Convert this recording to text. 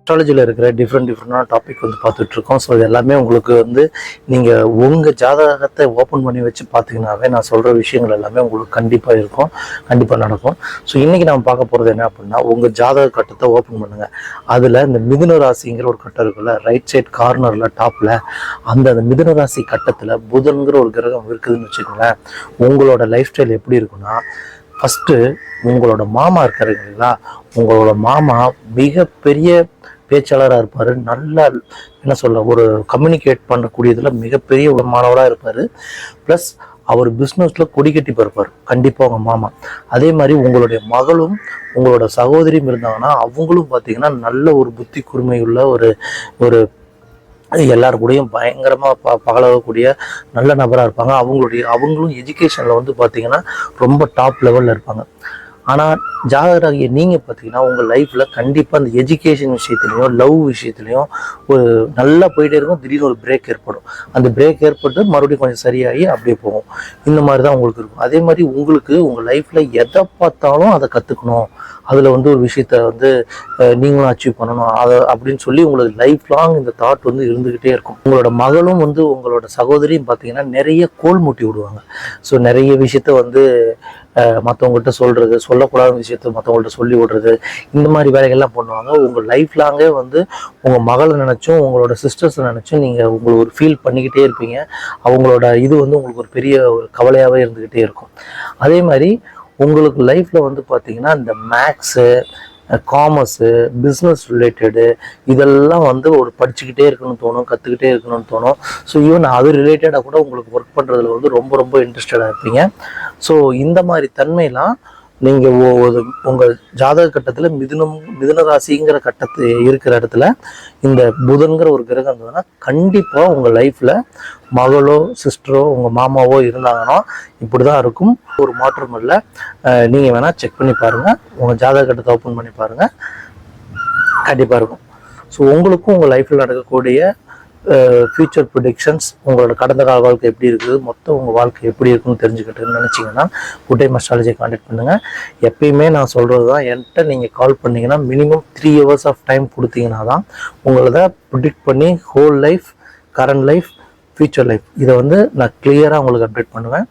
அஸ்ட்ராலஜியில் இருக்கிற டிஃப்ரெண்டான டாபிக் வந்து பார்த்துட்ருக்கோம். ஸோ இது எல்லாமே உங்களுக்கு வந்து நீங்கள் உங்கள் ஜாதகத்தை ஓப்பன் பண்ணி வச்சு பார்த்தீங்கன்னாவே நான் சொல்கிற விஷயங்கள் எல்லாமே உங்களுக்கு கண்டிப்பாக இருக்கும், கண்டிப்பாக நடக்கும். ஸோ இன்றைக்கி நம்ம பார்க்க போகிறது என்ன அப்படின்னா, உங்கள் ஜாதக கட்டத்தை ஓப்பன் பண்ணுங்கள். அதில் இந்த மிதுன ராசிங்கிற ஒரு கட்டம் இருக்குல்ல, ரைட் சைட் கார்னரில் டாப்பில் அந்த மிதுன ராசி கட்டத்தில் புதன்கிற ஒரு கிரகம் இருக்குதுன்னு வச்சுக்கோங்களேன். உங்களோட லைஃப் ஸ்டைல் எப்படி இருக்குன்னா, ஃபஸ்ட்டு உங்களோட மாமா இருக்காரு இல்லைங்களா, உங்களோட மாமா மிகப்பெரிய பேச்சாளராக இருப்பார். நல்லா என்ன சொல்ல, ஒரு கம்யூனிகேட் பண்ணக்கூடியதில் மிகப்பெரிய ஒரு மாணவராக இருப்பார். ப்ளஸ் அவர் பிஸ்னஸில் கொடி கட்டி பருப்பார் கண்டிப்பாக உங்கள் மாமா. அதே மாதிரி உங்களுடைய மகளும் உங்களோட சகோதரியும் இருந்தாங்கன்னா அவங்களும் பார்த்தீங்கன்னா நல்ல ஒரு புத்தி கூர்மையுள்ள ஒரு எல்லாரு கூடயும் பயங்கரமாக பழகக்கூடிய நல்ல நபராக இருப்பாங்க. அவங்களும் எஜுகேஷனில் வந்து பார்த்தீங்கன்னா ரொம்ப டாப் லெவலில் இருப்பாங்க. ஆனால் ஜாதகராகிய நீங்கள் பார்த்தீங்கன்னா உங்கள் லைஃப்பில் கண்டிப்பாக அந்த எஜுகேஷன் விஷயத்துலையும் லவ் விஷயத்துலையும் ஒரு நல்லா போயிட்டே இருக்கும். திடீர்னு ஒரு பிரேக் ஏற்படும். அந்த பிரேக் ஏற்பட்டு மறுபடியும் கொஞ்சம் சரியாகி அப்படியே போகும். இந்த மாதிரி தான் உங்களுக்கு இருக்கும். அதே மாதிரி உங்களுக்கு உங்கள் லைஃப்பில் எதை பார்த்தாலும் அதை கற்றுக்கணும், அதில் வந்து ஒரு விஷயத்த வந்து நீங்களும் அச்சீவ் பண்ணணும் அதை அப்படின்னு சொல்லி உங்களுக்கு லைஃப் லாங் இந்த தாட் வந்து இருந்துக்கிட்டே இருக்கும். உங்களோட மகளும் வந்து உங்களோட சகோதரியும் பார்த்தீங்கன்னா நிறைய கோல் மூட்டி விடுவாங்க. ஸோ நிறைய விஷயத்த வந்து மற்றவங்கள்ட்ட சொல்கிறது, சொல்லக்கூடாத விஷயத்த மற்றவங்கள்ட்ட சொல்லி விடுறது, இந்த மாதிரி வேலைகள்லாம் பண்ணுவாங்க. உங்கள் லைஃப் லாங்கே வந்து உங்கள் மகளை நினச்சும் உங்களோட சிஸ்டர்ஸை நினச்சும் நீங்கள் உங்களுக்கு ஒரு ஃபீல் பண்ணிக்கிட்டே இருப்பீங்க. அவங்களோட இது வந்து உங்களுக்கு ஒரு பெரிய ஒரு கவலையாகவே இருந்துக்கிட்டே இருக்கும். அதே மாதிரி உங்களுக்கு லைஃப்பில் வந்து பார்த்தீங்கன்னா இந்த மேக்ஸு, காமர்ஸு, பிஸ்னஸ் ரிலேட்டடு இதெல்லாம் வந்து ஒரு படிச்சுக்கிட்டே இருக்கணும்னு தோணும், கற்றுக்கிட்டே இருக்கணும்னு தோணும். ஸோ ஈவன் அது ரிலேட்டடாக கூட உங்களுக்கு ஒர்க் பண்ணுறதுல வந்து ரொம்ப ரொம்ப இன்ட்ரெஸ்டடாக இருப்பீங்க. ஸோ இந்த மாதிரி தன்மையெல்லாம் நீங்கள் உங்கள் ஜாதக கட்டத்தில் மிதுன ராசிங்கிற கட்டத்து இருக்கிற இடத்துல இந்த புதன்கிற ஒரு கிரகம் இருந்ததுன்னா கண்டிப்பாக உங்கள் லைஃப்பில் மகளோ சிஸ்டரோ உங்கள் மாமாவோ இருந்தாங்கன்னா இப்படி தான் இருக்கும். ஒரு மாற்றம் இல்லை. நீங்கள் வேணால் செக் பண்ணி பாருங்கள், உங்கள் ஜாதக கட்டத்தை ஓப்பன் பண்ணி பாருங்கள், கண்டிப்பாக இருக்கும். ஸோ உங்களுக்கும் உங்கள் லைஃப்பில் நடக்கக்கூடிய ஃபியூச்சர் ப்ரிடிக்ஷன்ஸ், உங்களோட கடந்த கால வாழ்க்கை எப்படி இருக்குது, மொத்தம் உங்கள் வாழ்க்கை எப்படி இருக்குன்னு தெரிஞ்சுக்கிட்டுன்னு நினச்சிங்கன்னா குட் டைம் அஸ்ட்ராலஜியை கான்டாக்ட் பண்ணுங்கள். எப்பயுமே நான் சொல்கிறது தான், என்கிட்ட நீங்கள் கால் பண்ணிங்கன்னா மினிமம் 3 hours ஆஃப் டைம் கொடுத்தீங்கன்னா தான் உங்களதை ப்ரிடிக்ட் பண்ணி whole life, current life, future life இதை வந்து நான் கிளியராக உங்களுக்கு அப்டேட் பண்ணுவேன்.